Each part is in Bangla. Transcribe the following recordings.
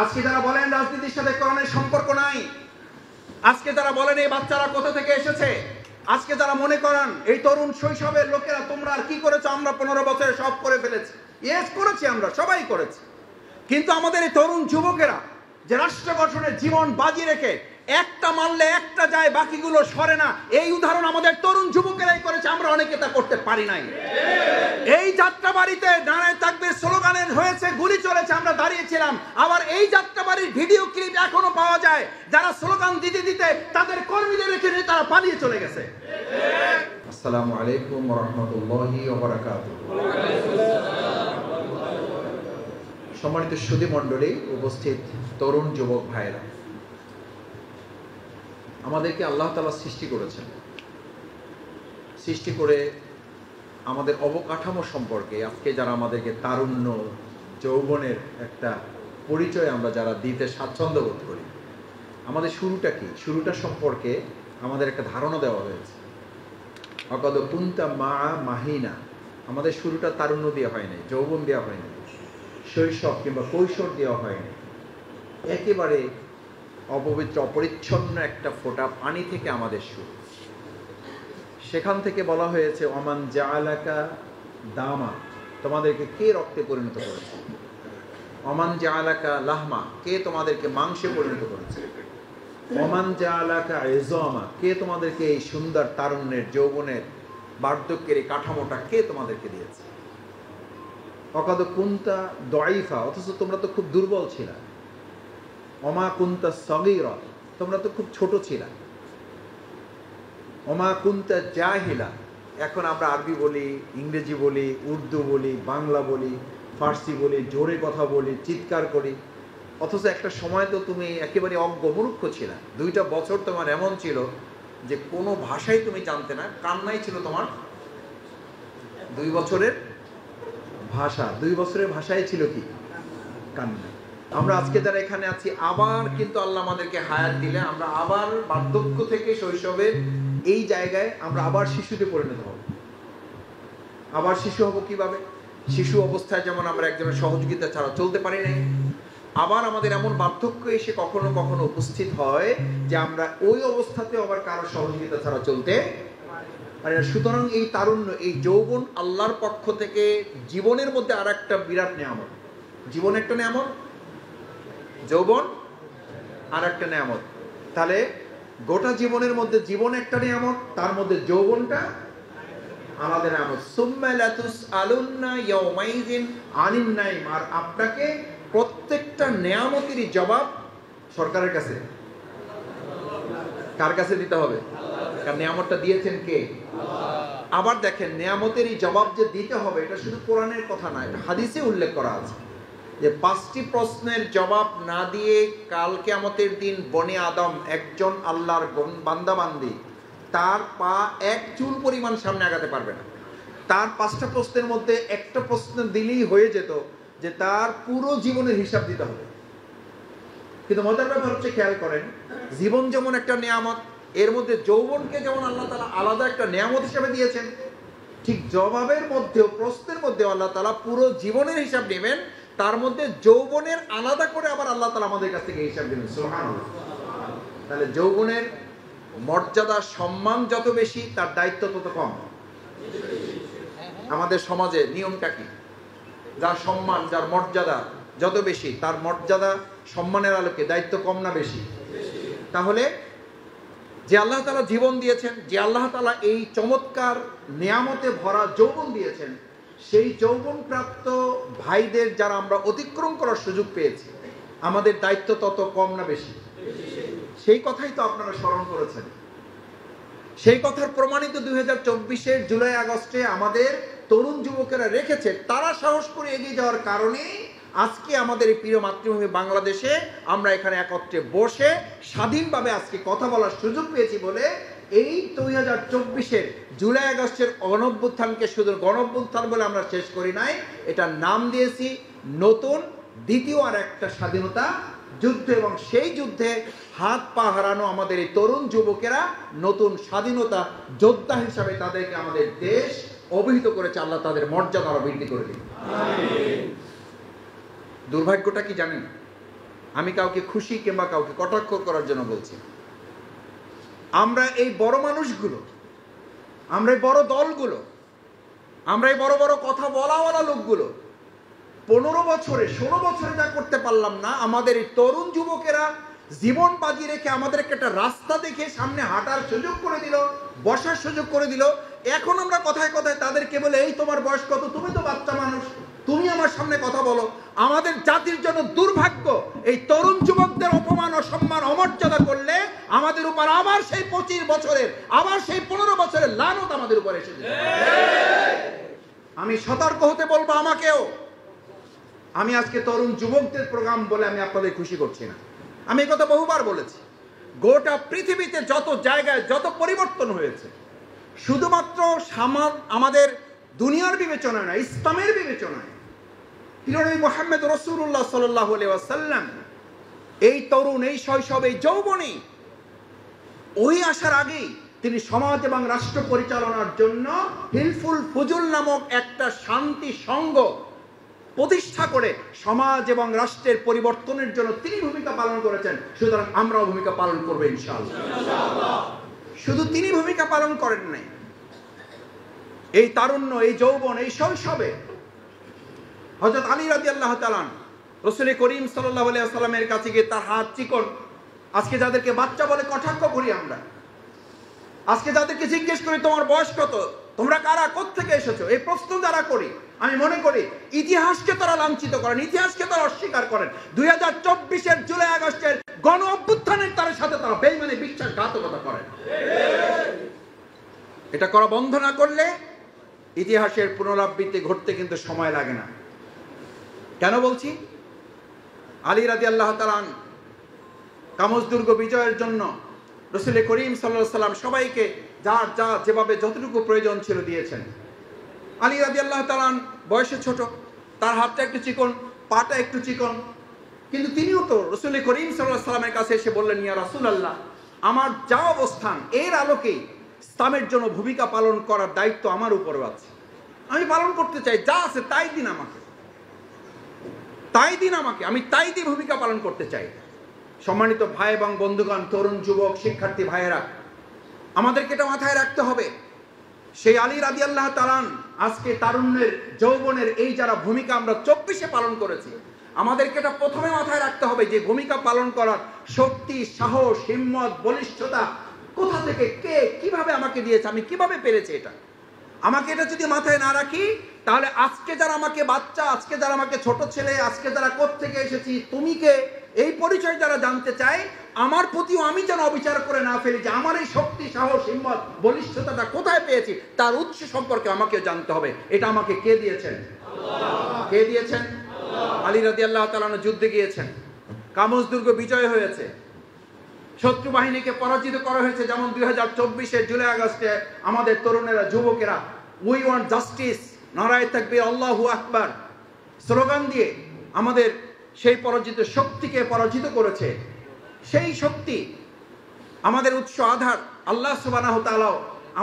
আজকে যারা বলেন রাজনীতির সাথে কোরআনের সম্পর্ক নাই, আজকে যারা বলেন এই বাচ্চারা কোথা থেকে এসেছে, আজকে যারা মনে করেন এই তরুণ শৈশবের লোকেরা তোমরা আর কি করেছো, আমরা 15 বছরে সব করে ফেলেছি। ইয়েস, করেছি, আমরা সবাই করেছি। কিন্তু আমাদের এই তরুণ যুবকেরা যে রাষ্ট্র গঠনের জীবন বাজি রেখে একটা মানলে একটা যায়, বাকিগুলো সরে না, এই উদাহরণ আমাদের তরুণ যুবকেরাই করেছে। আমরা অনেকে তা করতে পারি নাই। এই যাত্রাবাড়িতে নারায়ে তাকবীর স্লোগানের হয়েছে, গুলি চলেছে, আমরা দাঁড়িয়েছিলাম। আবার এই যাত্রাবাড়ির ভিডিও ক্লিপ এখনো পাওয়া যায়, যারা স্লোগান দিতে দিতে তাদের কর্মীদের রেখে তারা পালিয়ে চলে গেছে। আসসালামু আলাইকুম ওয়া রাহমাতুল্লাহি ওয়া বারাকাতুহু। সম্মানিত সুধী মণ্ডলী, উপস্থিত তরুণ যুবক ভাইরা, আমাদেরকে আল্লাহ তাআলা সৃষ্টি করেছেন। সৃষ্টি করে আমাদের অবকাঠামো সম্পর্কে আজকে যারা আমাদেরকে তারুণ্য যৌবনের একটা পরিচয় আমরা যারা দিতে স্বাচ্ছন্দ্য বোধ করি, আমাদের শুরুটা কি, শুরুটা সম্পর্কে আমাদের একটা ধারণা দেওয়া হয়েছে। অকদ কুনতা মা মাহিনা, আমাদের শুরুটা তারুণ্য দেওয়া হয়নি, যৌবন দেওয়া হয়নি, শৈশব কিংবা কৈশোর দেওয়া হয়নি। একেবারে অপবিত্র অপরিচ্ছন্ন একটা ফোঁটা পানি থেকে আমাদের শুরু। সেখান থেকে বলা হয়েছে ওমান জাআলাকা দামা, তোমাদেরকে কে রক্তে পরিণত করেছে। ওমান জাআলাকা লাহমা, কে তোমাদেরকে মাংসে পরিণত করেছে। ওমান জাআলাকা ইজামা, কে তোমাদেরকে এই সুন্দর তারুণ্যের যৌবনের বার্ধক্যের এই কাঠামোটা কে তোমাদেরকে দিয়েছে। অকাদ কুনতা দাইফা, অথচ তোমরা তো খুব দুর্বল ছিলা। ওমা কুনতা সগীরা, তোমরা তো খুব ছোট ছিলা। ওমা কুনতা জাহিলা, এখন আমরা আরবি বলি, ইংরেজি বলি, উর্দু বলি, বাংলা বলি, ফার্সি বলি, জোরে কথা বলি, চিৎকার করি, অথচ একটা সময় তো তুমি একেবারে অজ্ঞ মূর্খ ছিলা। 2টা বছর তোমার এমন ছিল যে কোনো ভাষাই তুমি জানতে না, কান্নাই ছিল তোমার 2 বছরের ভাষা। 2 বছরের ভাষাই ছিল কি? কান্না। আমরা আজকে যারা এখানে আছি, আবার কিন্তু আল্লাহ আমাদেরকে হায়াত দিলে আমরা আবার বার্ধক্য থেকে শৈশবের এই জায়গায় আমরা আবার শিশুতে পরিণত হব। আবার শিশু হব কিভাবে? শিশু অবস্থায় যেমন আমরা একজনের সহযোগিতা ছাড়া চলতে পারি নাই, আবার আমাদের এমন বার্ধক্য এসে কখনো কখনো উপস্থিত হয় যে আমরা ওই অবস্থাতেও আবার কারো সহযোগিতা ছাড়া চলতে পারি না। সুতরাং এই তারুণ্য, এই যৌবন আল্লাহর পক্ষ থেকে জীবনের মধ্যে আর একটা বিরাট নিয়ামত। জীবন একটা নিয়ামত, যৌবন আর একটা নিয়ামত। তাহলে গোটা জীবনের মধ্যে জীবন একটা নিয়ামত, তার মধ্যে যৌবনটা আলাদা নিয়ামত। সুম্মা লাতুসআলুন্না ইয়াওমাইযিন আনিন নাইম, আর আপনাকে প্রত্যেকটা নিয়ামতেরই জবাব সরকারের কাছে, কার কাছে দিতে হবে? কারণ নিয়ামতটা দিয়েছেন কে? আবার দেখেন, নিয়ামতেরই জবাব যে দিতে হবে, এটা শুধু কোরআনের কথা না, এটা হাদিসে উল্লেখ করা আছে যে 5টি প্রশ্নের জবাব না দিয়ে কাল কিয়ামতের দিন বনি আদম, একজন আল্লাহর বান্দা বান্দি, তার পা এক চুল পরিমাণ সামনে আগাতে পারবে না। তার 5টা প্রশ্নের মধ্যে একটা প্রশ্ন দিলেই হয়ে যেত যে তার পুরো জীবনের হিসাব দিতে হবে। কিন্তু মজার ব্যাপার হচ্ছে, খেয়াল করেন, জীবন যেমন একটা নিয়ামত, এর মধ্যে যৌবনকে যেমন আল্লাহ তাআলা আলাদা একটা নিয়ামত হিসেবে দিয়েছেন, ঠিক জবাবের মধ্যেও, প্রশ্নের মধ্যেও আল্লাহ তাআলা পুরো জীবনের হিসাব নেবেন, তার মধ্যে যৌবনের আলাদা করে আবার আল্লাহ তাআলা আমাদের কাছ থেকে হিসাব নেবেন। সুবহানাল্লাহ। তাহলে যৌবনের মর্যাদা, সম্মান যত বেশি, তার দায়িত্ব তত কম। আমাদের সমাজে নিয়মটা কি? যার সম্মান, যার মর্যাদা যত বেশি, তার মর্যাদা সম্মানের আলোকে দায়িত্ব কম না বেশি? তাহলে যে আল্লাহ তাআলা জীবন দিয়েছেন, যে আল্লাহ তাআলা এই চমৎকার নিয়ামতে ভরা যৌবন দিয়েছেন, সেই যৌবন প্রাপ্ত ভাইদের যারা আমরা অতিক্রম করার সুযোগ পেয়েছি, আমাদের দায়িত্ব তত কম না বেশি? সেই কথাই তো আপনারা স্মরণ করেছেন। সেই কথার প্রমাণিত 2024-এর জুলাই আগস্টে আমাদের তরুণ যুবকেরা রেখেছে। তারা সাহস করে এগিয়ে যাওয়ার কারণে আজকে আমাদের এই প্রিয় মাতৃভূমি বাংলাদেশে আমরা এখানে একত্রে বসে স্বাধীনভাবে আজকে কথা বলার সুযোগ পেয়েছি বলে এই 2024-এর জুলাই আগস্টের গণঅভ্যুত্থানকে শুধু গণঅভ্যুত্থান বলে আমরা শেষ করি নাই, এটার নাম দিয়েছি নতুন দ্বিতীয় আর একটা স্বাধীনতা যুদ্ধ। এবং সেই যুদ্ধে হাত পা হারানো আমাদের এই তরুণ যুবকেরা নতুন স্বাধীনতা যোদ্ধা হিসাবে তাদেরকে আমাদের দেশ অভিহিত করেছে। আল্লাহ তাদের মর্যাদা আরো বৃদ্ধি করে দিন। দুর্ভাগ্যটা কি জানেন? আমি কাউকে খুশি কিংবা কাউকে কটাক্ষ করার জন্য বলছি। আমরা এই বড় মানুষগুলো, আমরা এই বড় দলগুলো, আমরা এই বড় বড় কথা বলাওয়ালা লোকগুলো 15 বছরে 16 বছরে যা করতে পারলাম না, আমাদের এই তরুণ যুবকেরা জীবন বাজি রেখে আমাদেরকে একটা রাস্তা দেখে সামনে হাঁটার সুযোগ করে দিল, বসার সুযোগ করে দিল। এখন আমরা কথায় কথায় তাদেরকে বলে, এই তোমার বয়স কত, তুমি তো বাচ্চা মানুষ, তুমি আমার সামনে কথা বলো। আমাদের জাতির জন্য দুর্ভাগ্য, এই তরুণ যুবকদের অপমান, অসম্মান, অমর্যাদা করলে আমাদের উপর আবার সেই 25 বছরের, আবার সেই 15 বছরের লানত আমাদের উপর এসে যাবে। আমি সতর্ক হতে বলবো আমাকেও। আমি আজকে তরুণ যুবকদের প্রোগ্রাম বলে আমি আপনাদের খুশি করছি না। আমি এই কথা বহুবার বলেছি। গোটা পৃথিবীতে যত জায়গায় যত পরিবর্তন হয়েছে, শুধুমাত্র আমাদের দুনিয়ার বিবেচনায় না, ইসলামের বিবেচনায়। নবী মুহাম্মদ রাসূলুল্লাহ সাল্লাল্লাহু আলাইহি ওয়াসাল্লাম এই তরুণ, এই শৈশব, এই যৌবনে ওই আসার আগেই তিনি সমাজ এবং রাষ্ট্র পরিচালনার জন্য হিলফুল ফুজুল নামক একটা শান্তি সংঘ প্রতিষ্ঠা করে সমাজ এবং রাষ্ট্রের পরিবর্তনের জন্য তিনি ভূমিকা পালন করেছেন। সুতরাং আমরাও ভূমিকা পালন করবো ইনশাআল্লাহ। শুধু তিনি ভূমিকা পালন করেন নাই, এই তারুণ্য, এই যৌবন, এই শৈশবে হযরত আলী রাদিয়াল্লাহু তাআলা রাসূল করিম সাল্লাল্লাহু আলাইহি ওয়াসাল্লামের কাছে গিয়ে তার হাত চিকন, আজকে যাদেরকে বাচ্চা বলে কটাক্ষ করি আমরা, আজকে যাদেরকে জিজ্ঞেস করি তোমার বয়স কত, তোমরা কারা, কোত্থেকে এসেছো, এই প্রশ্ন যারা করি, আমি মনে করি ইতিহাসকে তারা লাঞ্ছিত করেন, ইতিহাসকে তারা অস্বীকার করেন। 2024-এর জুলাই আগস্টের গণ অভ্যুত্থানের তার সাথে তারা বেঈমানি বিশ্বাসঘাতকতা করেন। এটা করা বন্ধ না করলে ইতিহাসের পুনরাবৃত্তি ঘটতে কিন্তু সময় লাগে না। কেন বলছি? আলী রাদিয়াল্লাহু তাআলা কামুজ দুর্গ বিজয়ের জন্য রাসূল করিম সাল্লাল্লাহু আলাইহি ওয়াসাল্লাম সবাইকে যার যা যেভাবে যতটুকু প্রয়োজন ছিল দিয়েছেন। আলী রাদিয়াল্লাহু তাআলা বয়সে ছোট, তার হাতটা একটু চিকন, পাটা একটু চিকন, কিন্তু তিনিও তো রাসূল করিম সাল্লাল্লাহু আলাইহি ওয়াসাল্লামের কাছে এসে বললেন, ইয়া রাসূলুল্লাহ, আমার যা অবস্থান এর আলোকেই ইসলামের জন্য ভূমিকা পালন করার দায়িত্ব আমার উপরে আছে, আমি পালন করতে চাই, যা আছে তাই দিন আমাকে, তাই দিন আমাকে, আমি তাই দিয়ে ভূমিকা পালন করতে চাই। সম্মানিত ভাই এবং বন্ধুগণ, তরুণ যুবক শিক্ষার্থী ভাইয়েরা, আমাদেরকে এটা মাথায় রাখতে হবে, সেই আলী রাদিয়াল্লাহু তাআলা আজকে তারুণ্যের, যৌবনের এই যারা ভূমিকা আমরা 24-এ পালন করেছি, আমাদেরকে এটা প্রথমে মাথায় রাখতে হবে যে ভূমিকা পালন করার শক্তি, সাহস, হিম্মত, বলিষ্ঠতা কোথা থেকে, কে কিভাবে আমাকে দিয়েছে, আমি কিভাবে পেরেছি এটা। আমাকে এটা যদি মাথায় না রাখি, তাহলে আজকে যারা আমাকে বাচ্চা, আজকে যারা আমাকে ছোট ছেলে, আজকে যারা কোত্থেকে এসেছি, তুমি কে, এই পরিচয় যারা জানতে চায়, আমার প্রতিও আমি যেন অবিচার করে না ফেলি যে আমার এই শক্তি, সাহস, হিম্মত, বলিষ্ঠতাটা কোথায় পেয়েছি, তার উৎস সম্পর্কে আমাকে জানতে হবে। এটা আমাকে কে দিয়েছেন? আল্লাহ। কে দিয়েছেন? আল্লাহ। আলী রাদিয়াল্লাহু তাআলা যুদ্ধে গিয়েছেন, কামুজ দুর্গ বিজয় হয়েছে, শত্রু বাহিনীকে পরাজিত করা হয়েছে। যেমন 2024-এর জুলাই আগস্টে আমাদের তরুণেরা, যুবকেরা উই ওয়ান্ট জাস্টিস, নারায়ে তাকবীর, আল্লাহু আকবার স্লোগান দিয়ে আমাদের সেই পরাজিত শক্তিকে পরাজিত করেছে। সেই শক্তি আমাদের উৎস, আধার। আল্লাহ সুবহানাহু ওয়া তাআলা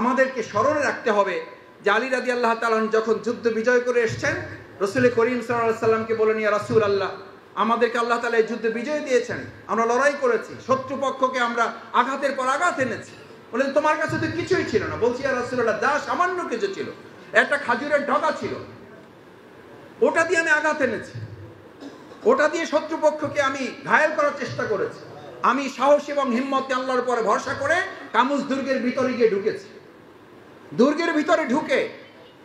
আমাদেরকে স্মরণে রাখতে হবে যে আলী রাদিয়াল্লাহু তাআলা যখন যুদ্ধ বিজয় করে এসেছেন, রাসূল করিম সাল্লাল্লাহু আলাইহি ওয়াসাল্লামকে বলেন, ইয়া রাসূলুল্লাহ, আমাদেরকে আল্লাহ তাআলা এই যুদ্ধে বিজয় দিয়েছেন, আমরা লড়াই করেছি, শত্রুপক্ষকে আমরা আঘাতের পর আঘাত এনেছি। বলেন তোমার কাছে তো কিছুই ছিল না। বলছি, ইয়া রাসূলুল্লাহ, যা সামান্য কিছু ছিল, একটা খাজুরের ডগা ছিল, ওটা দিয়ে আমি আঘাত এনেছি, ওটা দিয়ে শত্রুপক্ষকে আমি ঘায়েল করার চেষ্টা করেছি। আমি সাহস এবং হিম্মতে আল্লাহর উপরে ভরসা করে কামুজ দুর্গের ভিতরে গিয়ে ঢুকেছি। দুর্গের ভিতরে ঢুকে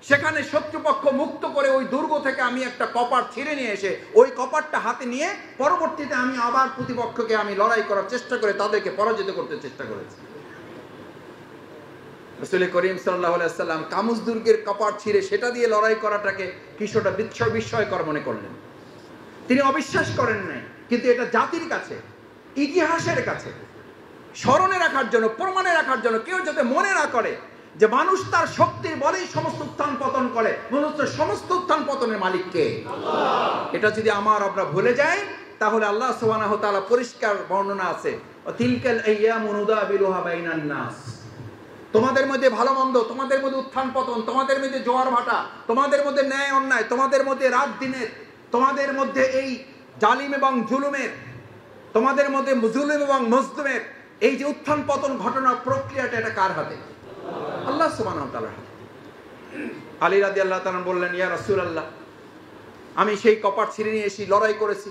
সেখানে শত্রুপক্ষ মুক্ত করে ওই দুর্গ থেকে আমি একটা কপাট ছিঁড়ে নিয়ে এসে ওই কপাটটা হাতে নিয়ে পরবর্তীতে আমি আবার প্রতিপক্ষকে আমি লড়াই করার চেষ্টা করে তাদেরকে পরাজিত করতে চেষ্টা করেছি। রাসূল করিম সাল্লাল্লাহু আলাইহি ওয়াসাল্লাম কামুজ দুর্গের কপাট ছিঁড়ে সেটা দিয়ে লড়াই করাটাকে কিছুটা বিস্ময়কর মনে করলেন। তিনি অবিশ্বাস করেন নাই, কিন্তু এটা জাতির কাছে, ইতিহাসের কাছে স্মরণে রাখার জন্য, প্রমাণে রাখার জন্য, কেউ যাতে মনে না করে যে মানুষ তার শক্তির বলেই সমস্ত উত্থান পতন করে, মূলত সমস্ত উত্থান পতনের মালিক কে? আল্লাহ। এটা যদি আমরা ভুলে যাই, তাহলে আল্লাহ সুবহানাহু ওয়া তাআলা পরিষ্কার বর্ণনা আছে, তিলকাল আইয়ামু নুদাবিলুহা বাইনান নাস, তোমাদের মধ্যে ভালো মন্দ, তোমাদের মধ্যে উত্থান পতন, তোমাদের মধ্যে জোয়ার ভাটা, তোমাদের মধ্যে ন্যায় অন্যায়, তোমাদের মধ্যে রাত দিনের, তোমাদের মধ্যে এই জালিম এবং জুলুমের তোমাদের মধ্যে মুজলিম এবং মজলুমের এই যে উত্থান পতন ঘটনার প্রক্রিয়াটা এটা কার হাতে? আল্লাহ সুবহানাহু ওয়া তাআলার হাতে। আলী রাদিয়াল্লাহু তাআলা বললেন, ইয়া রাসূলুল্লাহ, আমি সেই কপাট ছিঁড়ে নিয়ে এসে লড়াই করেছি,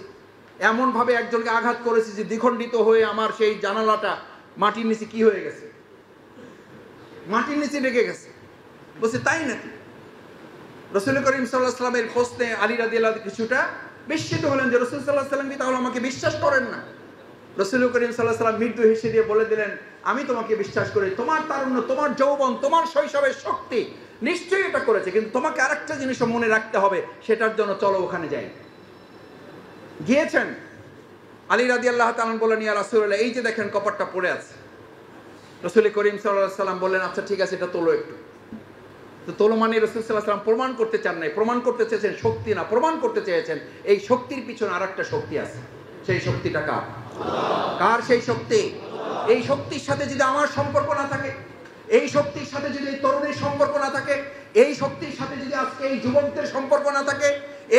এমন ভাবে একজনকে আঘাত করেছি যে দ্বিখণ্ডিত হয়ে আমার সেই জানালাটা মাটির নিচে কি হয়ে গেছে, মাটির নিচে ঢেকে গেছে। বলছে তাই নাকি? রাসূল করিম সাল্লাল্লাহু আলাইহি ওয়াসাল্লামের প্রশ্নে আলী রাদিয়াল্লাহু কিছুটা বিস্মিত হলেন যে রাসূল সাল্লাল্লাহু আলাইহি ওয়াসাল্লাম কি তাহলে আমাকে বিশ্বাস করেন না? রাসূল করিম সাল্লাল্লাহু আলাইহি ওয়াসাল্লাম মৃদু হেসে দিয়ে বলে দিলেন, আমি তোমাকে বিশ্বাস করি, তোমার তারুণ্য, তোমার যৌবন, তোমার শৈশবের শক্তি নিশ্চয়ই এটা করেছে, কিন্তু তোমাকে আরেকটা জিনিস মনে রাখতে হবে, সেটার জন্য চলো ওখানে যাই। গিয়েছেন। আলী রাদিয়াল্লাহু তাআলা বললেন, ইয়া রাসূলুল্লাহ, এই যে দেখেন কপাটটা পড়ে আছে। রাসূল করিম সাল্লাল্লাহু আলাইহি ওয়াসাল্লাম বললেন, আচ্ছা ঠিক আছে, এটা তোলো একটু। তো তোলো মানে রাসূল সাল্লাল্লাহু আলাইহি ওয়াসাল্লাম প্রমাণ করতে চান নাই, প্রমাণ করতে চেয়েছেন শক্তি না, প্রমাণ করতে চেয়েছেন এই শক্তির পিছনে আরেকটা শক্তি আছে। সেই শক্তিটা কার? কার সেই শক্তি? এই শক্তির সাথে যদি আমার সম্পর্ক না থাকে, এই শক্তির সাথে যদি এই তরুণের সম্পর্ক না থাকে, এই শক্তির সাথে যদি আজকে এই যুবকদের সম্পর্ক না থাকে,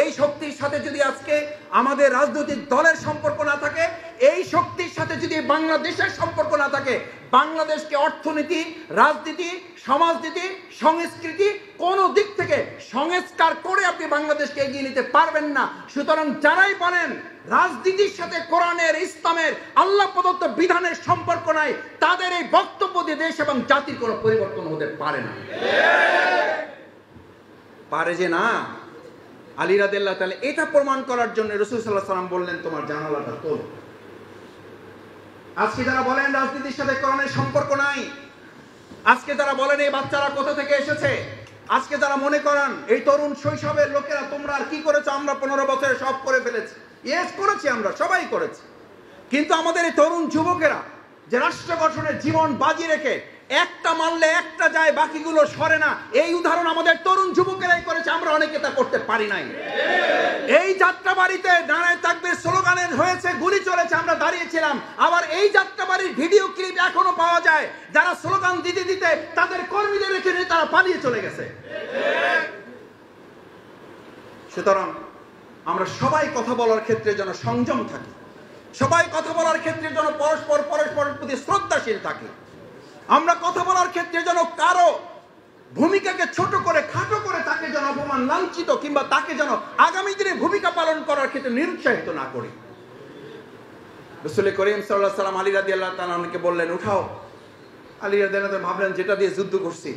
এই শক্তির সাথে যদি আজকে আমাদের রাজনৈতিক দলের সম্পর্ক না থাকে, এই শক্তির সাথে যদি বাংলাদেশের সম্পর্ক না থাকে, বাংলাদেশকে অর্থনীতি, রাজনীতি, সমাজনীতি, সংস্কৃতি কোন দিক থেকে সংস্কার করে আপনি বাংলাদেশকে এগিয়ে নিতে পারবেন না। সুতরাং যারাই বলেন রাজনীতির সাথে কোরআনের, ইসলামের, আল্লাহ প্রদত্ত বিধানের সম্পর্ক নাই, তাদের এই বক্তব্য দিয়ে দেশ এবং জাতির কোনো পরিবর্তন হতে পারে না। পারে যে না। আলী রাদিয়াল্লাহু তাআলা এটা প্রমাণ করার জন্য রাসূল সাল্লাল্লাহু আলাইহি ওয়াসাল্লাম বললেন, তোমার জানালাটা তোলো। আজকে যারা বলেন রাজনীতির সাথে কোরআনের সম্পর্ক নাই, আজকে যারা বলেন এই বাচ্চারা কোথা থেকে এসেছে, আজকে যারা মনে করেন এই তরুণ শৈশবের লোকেরা তোমরা আর কি করেছো, আমরা 15 বছরে সব করে ফেলেছি। ইয়েস, করেছি, আমরা সবাই করেছি। কিন্তু আমাদের এই তরুণ যুবকেরা যে রাষ্ট্র গঠনের জীবন বাজি রেখে একটা মানলে একটা যায়, বাকিগুলো সরে না, এই উদাহরণ আমাদের তরুণ যুবকেরাই করেছে, আমরা অনেকে তা করতে পারি নাই। এই যাত্রাবাড়িতে নারায়ে তাকবীর স্লোগানের হয়েছে, গুলি চলেছে, আমরা দাঁড়িয়েছিলাম। আবার এই যাত্রাবাড়ির ভিডিও ক্লিপ এখনো পাওয়া যায়, যারা স্লোগান দিতে দিতে তাদের কর্মীদের রেখে নিয়ে তারা পালিয়ে চলে গেছে। সুতরাং আমরা সবাই কথা বলার ক্ষেত্রে যেন সংযম থাকি, সবাই কথা বলার ক্ষেত্রে যেন পরস্পরের প্রতি শ্রদ্ধাশীল থাকি। আমরা কথা বলার ক্ষেত্রে যেন কারো ভূমিকাকে ছোট করে, খাটো করে তাকে যেন অপমান, লাঞ্ছিত কিংবা তাকে যেন আগামী দিনে ভূমিকা পালন করার ক্ষেত্রে নিরুৎসাহিত না করি। রাসূল করিম সাল্লাল্লাহু আলাইহি ওয়াসাল্লাম আলী রাদিয়াল্লাহু তাআলা আনহুকে বললেন, উঠাও। আলী রাদিয়াল্লাহু তাআলা ভাবলেন, যেটা দিয়ে যুদ্ধ করছি,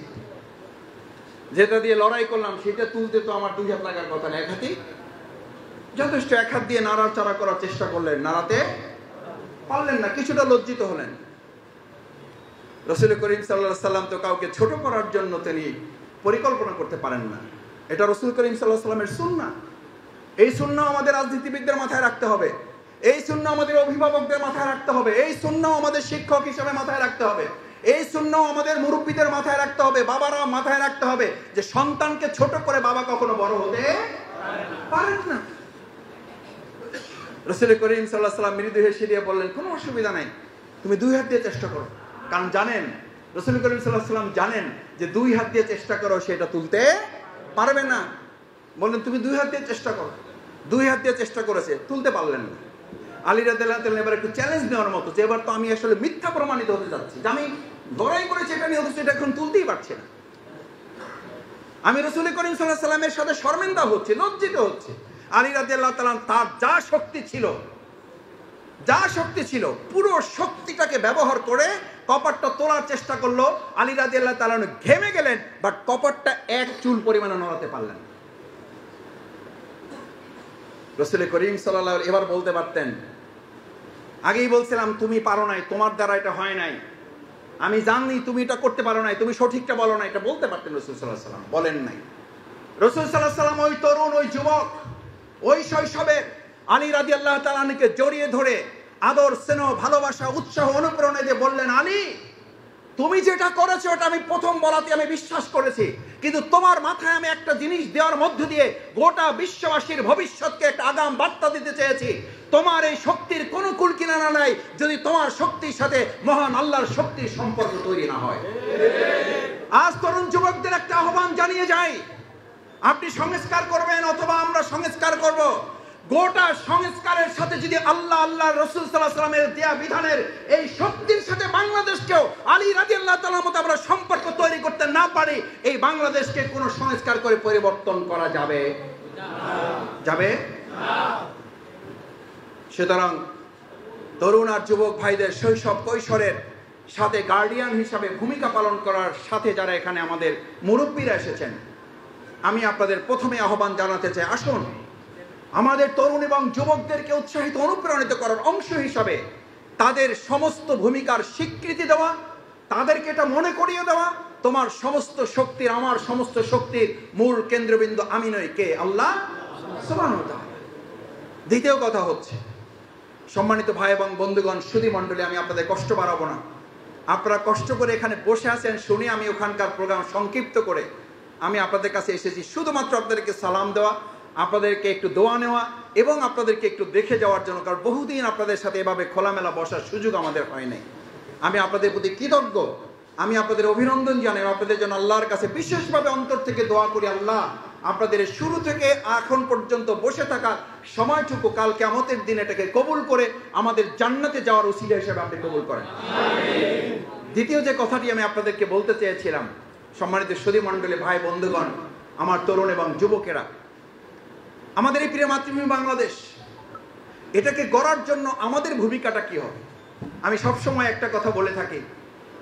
যেটা দিয়ে লড়াই করলাম, সেটা তুলতে তো আমার 2 হাত লাগার কথা না, 1 হাতই যথেষ্ট। 1 হাত দিয়ে নাড়াচাড়া করার চেষ্টা করলেন, নাড়াতে পারলেন না, কিছুটা লজ্জিত হলেন। রাসূল করিম সাল্লাল্লাহু আলাইহি ওয়াসাল্লাম তো কাউকে ছোট করার জন্য তিনি পরিকল্পনা করতে পারেন না। এটা রাসূল করিম সাল্লাল্লাহু আলাইহি ওয়াসাল্লামের সুন্নাহ। এই সুন্নাহ আমাদের রাজনীতিবিদদের মাথায় রাখতে হবে, এই সুন্নাহ আমাদের অভিভাবকদের মাথায় রাখতে হবে, এই সুন্নাহ আমাদের শিক্ষক হিসেবে মাথায় রাখতে হবে, এই সুন্নাহ আমাদের মুরব্বীদের মাথায় রাখতে হবে, বাবারা মাথায় রাখতে হবে যে সন্তানকে ছোট করে বাবা কখনো বড় হতে পারেন না। রাসূল করিম সাল্লাল্লাহু আলাইহি ওয়াসাল্লাম মৃদু হেসে দিয়ে বললেন, কোনো অসুবিধা নাই, তুমি 2 হাত দিয়ে চেষ্টা করো। কারণ জানেন, রাসূল করিম সাল্লাল্লাহু আলাইহি ওয়াসাল্লাম জানেন যে 2 হাত দিয়ে চেষ্টা করো সেটা তুলতে পারবে না। বললেন, তুমি 2 হাত দিয়ে চেষ্টা করো। 2 হাত দিয়ে চেষ্টা করেছে, তুলতে পারলেন না। আলী রাদিয়াল্লাহু তাআলা এবার একটু চ্যালেঞ্জ নেওয়ার মতো, যে এবার তো আমি আসলে মিথ্যা প্রমাণিত হতে যাচ্ছি, যে আমি লড়াই করেছি এটা নিয়ে, অথচ এটা এখন তুলতেই পারছি না। আমি রাসূল করিম সাল্লাল্লাহু আলাইহি ওয়াসাল্লামের সাথে শর্মিন্দা হচ্ছি, লজ্জিত হচ্ছি। আলী রাদিয়াল্লাহু তাআলা তার যা শক্তি ছিল পুরো শক্তিটাকে ব্যবহার করে কপাটটা তোলার চেষ্টা করলো। আলী রাদিয়াল্লাহু তাআলা ঘেমে গেলেন, বাট কপাটটা 1 চুল পরিমাণে নড়াতে পারলেন। রাসূল করিম সাল্লাল্লাহু আলাইহি এবার বলতে পারতেন, আগেই বলছিলাম তুমি পারো নাই, তোমার দ্বারা এটা হয় নাই, আমি জানি তুমি এটা করতে পারো নাই, তুমি সঠিকটা বলো না, এটা বলতে পারতেন রাসূল সাল্লাল্লাহু আলাইহি ওয়াসাল্লাম, বলেন নাই। রাসূল সাল্লাল্লাহু আলাইহি ওয়াসাল্লাম ওই তরুণ, ওই যুবক, ওই শৈশবের আলী রাদিয়াল্লাহু তাআলা আনহুকে জড়িয়ে ধরে আদর, স্নেহ, ভালোবাসা, উৎসাহ, অনুপ্রেরণা দিয়ে বললেন, আলী তুমি যেটা করেছো ওটা আমি প্রথম বলাতে আমি বিশ্বাস করেছি, কিন্তু তোমার মাথায় আমি একটা জিনিস দেওয়ার মধ্য দিয়ে গোটা বিশ্ববাসীর ভবিষ্যৎকে একটা আগাম বার্তা দিতে চেয়েছি। তোমার এই শক্তির কোনো কুলকিনারা নাই যদি তোমার শক্তির সাথে মহান আল্লাহর শক্তির সম্পর্ক তৈরি না হয়। আজ তরুণ যুবকদের একটা আহ্বান জানিয়ে যাই, আপনি সংস্কার করবেন অথবা আমরা সংস্কার করব, গোটা সংস্কারের সাথে যদি আল্লাহ রাসূল সাল্লাল্লাহু আলাইহি ওয়াসাল্লামের দেয়া বিধানের এই শক্তির সাথে বাংলাদেশকেও আলী রাদিয়াল্লাহু তাআলার মতো আমরা সম্পর্ক তৈরি করতে না পারি, এই বাংলাদেশকে কোনো সংস্কার করে পরিবর্তন করা যাবে না। সুতরাং তরুণ আর যুবক ভাইদের শৈশব কৈশোরের সাথে গার্ডিয়ান হিসাবে ভূমিকা পালন করার সাথে যারা এখানে আমাদের মুরব্বীরা এসেছেন, আমি আপনাদের প্রথমে আহ্বান জানাতে চাই, আসুন আমাদের তরুণ এবং যুবকদেরকে উৎসাহিত অনুপ্রাণিত করার অংশ হিসাবে তাদের সমস্ত ভূমিকার স্বীকৃতি দেওয়া, তাদেরকে এটা মনে করিয়ে দেওয়া, তোমার সমস্ত শক্তির, আমার সমস্ত শক্তির মূল কেন্দ্রবিন্দু আমি নই, কে? আল্লাহ সুবহানাহু ওয়া তাআলা। দ্বিতীয় কথা হচ্ছে, সম্মানিত ভাই এবং বন্ধুগণ, সুধী মণ্ডলী, আমি আপনাদের কষ্ট বাড়াবো না। আপনারা কষ্ট করে এখানে বসে আছেন শুনে আমি ওখানকার প্রোগ্রাম সংক্ষিপ্ত করে আমি আপনাদের কাছে এসেছি শুধুমাত্র আপনাদেরকে সালাম দেওয়া, আপনাদেরকে একটু দোয়া নেওয়া এবং আপনাদেরকে একটু দেখে যাওয়ার জন্য। কারণ বহুদিন আপনাদের সাথে এভাবে খোলামেলা বসার সুযোগ আমাদের হয় নাই। আমি আপনাদের প্রতি কৃতজ্ঞ, আমি আপনাদের অভিনন্দন জানাই, আপনাদের জন্য আল্লাহর কাছে বিশেষভাবে অন্তর থেকে দোয়া করি, আল্লাহ আপনাদের শুরু থেকে এখন পর্যন্ত বসে থাকা সময়টুকু কাল কিয়ামতের দিন এটাকে কবুল করে আমাদের জান্নাতে যাওয়ার উসিলা হিসেবে আপনি কবুল করেন। দ্বিতীয় যে কথাটি আমি আপনাদেরকে বলতে চেয়েছিলাম, সম্মানিত সুধী মণ্ডলী, ভাই বন্ধুগণ, আমার তরুণ এবং যুবকেরা, আমাদের এই প্রিয় মাতৃভূমি বাংলাদেশ, এটাকে গড়ার জন্য আমাদের ভূমিকাটা কি হবে? আমি সবসময় একটা কথা বলে থাকি,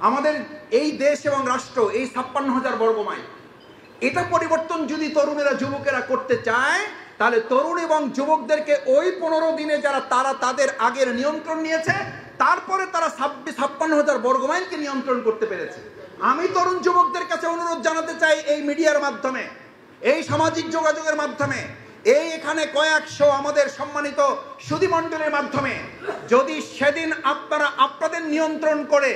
আমাদের এই দেশ এবং রাষ্ট্র, এই 56,000 বর্গ মাইল, এটা পরিবর্তন যদি তরুণেরা যুবকেরা করতে চায়, তাহলে তরুণ এবং যুবকদেরকে ওই 15 দিনে যারা তারা তাদের আগের নিয়ন্ত্রণ নিয়েছে, তারপরে তারা 56,000 বর্গ মাইলকে নিয়ন্ত্রণ করতে পেরেছে। আমি তরুণ যুবকদের কাছে অনুরোধ জানাতে চাই, এই মিডিয়ার মাধ্যমে, এই সামাজিক যোগাযোগের মাধ্যমে, এই এখানে কয়েকশো আমাদের সম্মানিত সুধী মণ্ডলের মাধ্যমে, যদি সেদিন আপনারা আপনাদের নিয়ন্ত্রণ করে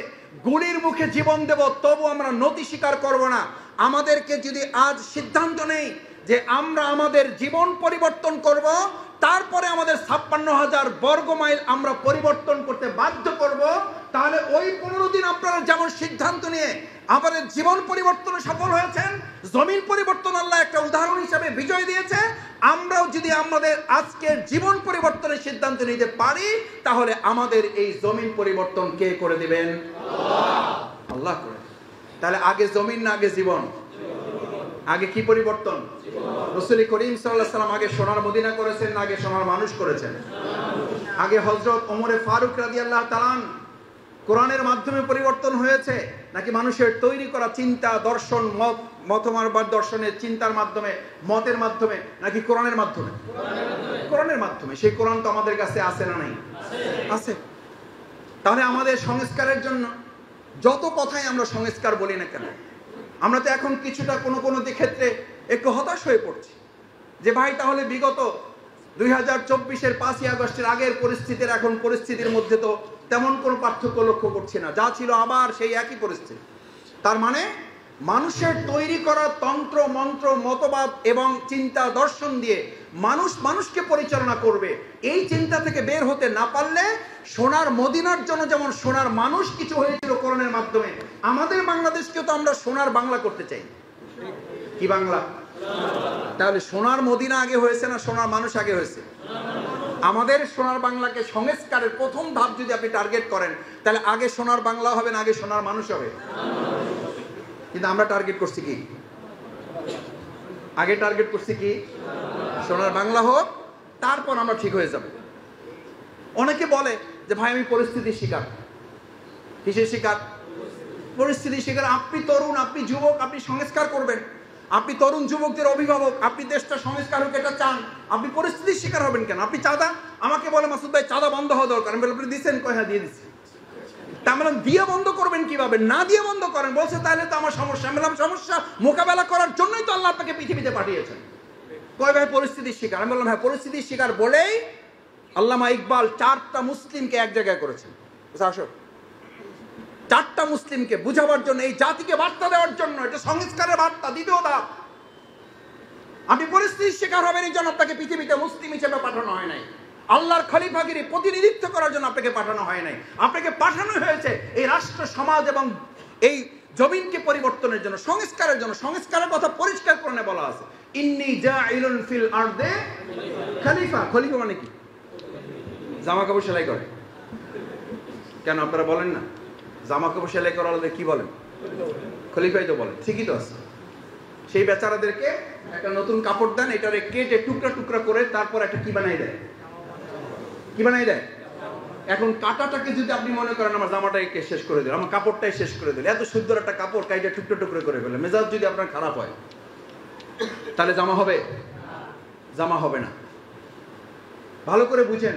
গুলির মুখে জীবন দেব, তবু আমরা নতি স্বীকার করব না। আমাদেরকে যদি আজ সিদ্ধান্ত নেই যে আমরা আমাদের জীবন পরিবর্তন করব, তারপরে আমাদের 56,000 বর্গ মাইল আমরা পরিবর্তন করতে বাধ্য করব, তাহলে ওই 15 দিন আপনারা যেমন সিদ্ধান্ত নিয়ে আমাদের জীবন পরিবর্তনে সফল হয়েছেন, জমিন পরিবর্তন আল্লাহ একটা উদাহরণ হিসাবে বিজয় দিয়েছে, আমরাও যদি আমাদের আজকের জীবন পরিবর্তনের সিদ্ধান্ত নিতে পারি, তাহলে আমাদের এই জমিন পরিবর্তন কে করে দিবেন? আল্লাহ করে। তাহলে আগে জমিন না আগে জীবন? আগে কি পরিবর্তন? রাসূল করিম সাল্লাল্লাহু আলাইহি ওয়াসাল্লাম আগে সোনার মদিনা করেছেন না আগে সোনার মানুষ করেছেন? আগে হযরত ওমর ফারুক রাদিয়াল্লাহু তাআলা কোরআনের মাধ্যমে পরিবর্তন হয়েছে নাকি মানুষের তৈরি করা চিন্তা, দর্শন, মতমারবাদ দর্শনের চিন্তার মাধ্যমে, মতের মাধ্যমে, নাকি কোরআনের মাধ্যমে? কোরআনের মাধ্যমে। সেই কোরআন তো আমাদের কাছে আছে না নাই? আছে। তাহলে আমাদের সংস্কারের জন্য যত কথাই আমরা সংস্কার বলি না কেন, আমরা তো এখন কিছুটা কোনো ক্ষেত্রে একটু হতাশ হয়ে পড়ছি যে ভাই, তাহলে বিগত 2024-এর 5ই আগস্টের আগের পরিস্থিতির এখন পরিস্থিতির মধ্যে তো তেমন কোনো পার্থক্য লক্ষ্য করছি না, যা ছিল আবার সেই একই পরিস্থিতি। তার মানে মানুষের তৈরি করা তন্ত্র মন্ত্র, মতবাদ এবং চিন্তা দর্শন দিয়ে মানুষকে পরিচালনা করবে, এই চিন্তা থেকে বের হতে না পারলে সোনার মদিনার জন্য যেমন সোনার মানুষ কিছু হয়েছিল কোরআনের মাধ্যমে, আমাদের বাংলাদেশকেও তো আমরা সোনার বাংলা করতে চাই। কি বাংলা? তাহলে সোনার মদিনা আগে হয়েছে না সোনার মানুষ আগে হয়েছে? আমাদের সোনার বাংলাকে সংস্কারের প্রথম ধাপ যদি আপনি টার্গেট করেন, তাহলে আগে সোনার বাংলা হবে না আগে সোনার মানুষ হবে? কিন্তু আমরা টার্গেট করছি কি? আগে টার্গেট করছি কি? সোনার বাংলা হোক, তারপর আমরা ঠিক হয়ে যাব। অনেকে বলে যে ভাই আমি পরিস্থিতির শিকার। কিসের শিকার? পরিস্থিতির শিকার। আপনি তরুণ, আপনি যুবক, আপনি সংস্কার করবেন, আপনি তরুণ যুবকদের অভিভাবক, আপনি দেশটা সংস্কার হোক এটা চান, আপনি পরিস্থিতির শিকার হবেন কেন? আপনি চাঁদা, আমাকে বলে মাসুদ ভাই চাঁদা বন্ধ হওয়া দরকার, আমি বলি আপনি দিচ্ছেন কয়? হ্যাঁ দিয়ে দিচ্ছি। তা বললাম দিয়ে বন্ধ করবেন কিভাবে? না দিয়ে বন্ধ করেন। বলছে তাহলে তো আমার সমস্যা। আমি বললাম সমস্যা মোকাবেলা করার জন্যই তো আল্লাহ আপনাকে পৃথিবীতে পাঠিয়েছেন। কয় ভাই পরিস্থিতির শিকার। আমি বললাম হ্যাঁ পরিস্থিতির শিকার বলেই আল্লামা ইকবাল 4টা মুসলিমকে এক জায়গায় করেছেন। আসো, 4টা মুসলিমকে বুঝাবার জন্য, এই জাতিকে বার্তা দেওয়ার জন্য, এটা সংস্কারের বার্তা। দ্বিতীয় ধাপ, আপনি পরিস্থিতির শিকার হবেন, এই জন্য আপনাকে পৃথিবীতে মুসলিম হিসেবে পাঠানো হয় নাই, আল্লাহর খলিফাগিরি প্রতিনিধিত্ব করার জন্য আপনাকে পাঠানো হয় নাই। আপনাকে পাঠানো হয়েছে এই রাষ্ট্র সমাজ এবং এই জমিনকে পরিবর্তনের জন্য, সংস্কারের জন্য। সংস্কারের কথা পরিষ্কার করে বলা আছে। ইন্নী জাইলুন ফিল আরদে খলিফা। খলিফা মানে কি? জামা কাপড় সেলাই করে। কেন আপনারা বলেন না? জামা কাপড় সেলাই করার কি বলেন? খলিফাই তো বলেন। ঠিকই তো আছে। সেই বেচারাদেরকে একটা নতুন কাপড় দেন, এটারে কেটে টুকরা টুকরা করে তারপর একটা কি বানাই দেয়? কি বানাই দেয়? এখন কাটাটাকে যদি আপনি মনে করেন আমার জামাটাকে শেষ করে দিল, আমার কাপড়টাই শেষ করে দিল, এত সুন্দর একটা কাপড় কাইটা টুকরো টুকরো করে ফেলে, মেজাজ যদি আপনার খারাপ হয় তাহলে জামা হবে? জামা হবে না। ভালো করে বুঝেন,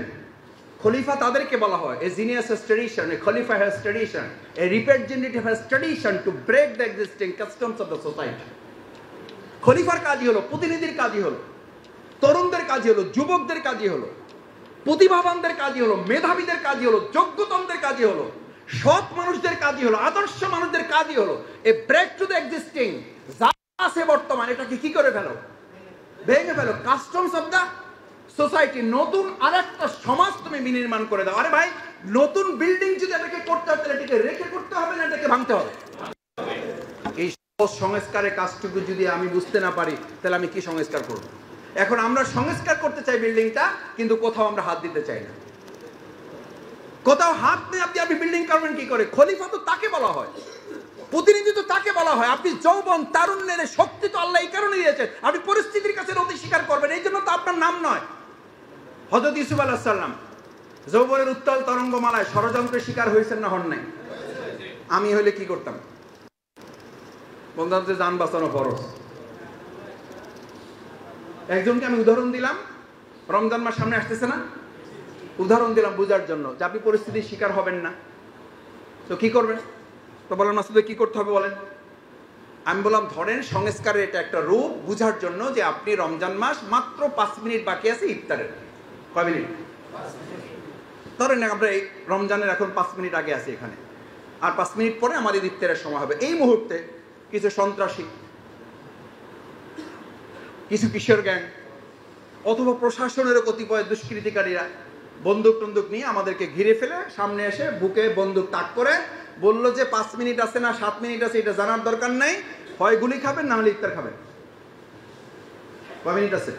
খলিফা তাদেরকে বলা হয় a genius has tradition, a khalifa has tradition, a representative has tradition to break the existing customs of the society. খলিফার কাজই হলো, প্রতিনিধির কাজই হলো, তরুণদের কাজই হলো, যুবকদের কাজই হলো, প্রতিভাবানদের কাজই হলো, মেধাবীদের কাজই হলো, যোগ্যতমদের কাজই হলো, সৎ মানুষদের কাজই হলো, আদর্শ মানুষদের কাজই হলো a break to the existing, যা আছে বর্তমান এটাকে কি করে ফেলো? ভেঙে ফেলো। কাস্টমস অফ দ্য সোসাইটি, নতুন আরেকটা সমাজ তুমি বিনির্মাণ করে দাও। আরে ভাই, নতুন বিল্ডিং যদি এটাকে করতে হয় তাহলে এটাকে রেখে করতে হবে না এটাকে ভাঙতে হবে? এই সংস্কারের কাজটুকু যদি আমি বুঝতে না পারি তাহলে আমি কি সংস্কার করব? এখন আমরা সংস্কার করতে চাই বিল্ডিংটা, কিন্তু কোথাও আমরা হাত দিতে চাই না। কোথাও হাত নিয়ে আপনি বিল্ডিং করবেন কি করে? খলিফা তো তাকে বলা হয়, প্রতিনিধি তো তাকে বলা হয়। আপনি যৌবন তারুণ্যের শক্তি তো আল্লাহ এই কারণে দিয়েছেন, আপনি পরিস্থিতির কাছে নতি স্বীকার করবেন, এই জন্য তো আপনার নাম নয়। হযরত ইউসুফ আলাইহিস সালাম যৌবনের উত্তাল তরঙ্গমালায় ষড়যন্ত্রের শিকার হয়েছেন না হন নাই? আমি হইলে কি করতাম? বন্ধুদের জান বাঁচানো ফরজ। একজনকে আমি উদাহরণ দিলাম, রমজান মাস সামনে আসতেছে না, উদাহরণ দিলাম বুঝার জন্য যে আপনি পরিস্থিতির শিকার হবেন না তো কি করবেন? তো বলেন মাসুদ কি করতে হবে বলেন? আমি বললাম ধরেন সংস্কারের এটা একটা রূপ বুঝার জন্য যে আপনি রমজান মাস মাত্র 5 মিনিট বাকি আছে ইফতারের। কয় মিনিট? ধরেন আমরা এই রমজানের এখন 5 মিনিট আগে আছি এখানে, আর 5 মিনিট পরে আমাদের ইফতারের সময় হবে। এই মুহূর্তে কিছু সন্ত্রাসী, কিছু কিশোর গ্যাং অথবা প্রশাসনের কতিপয় দুষ্কৃতিকারীরা বন্দুক টন্দুক নিয়ে আমাদেরকে ঘিরে ফেলে সামনে এসে বুকে বন্দুক তাক করে বললো যে 5 মিনিট আছে না 7 মিনিট আছে এটা জানার দরকার নাই, হয় গুলি খাবেন না হলে ইফতার খাবেন। কয় মিনিট আছে?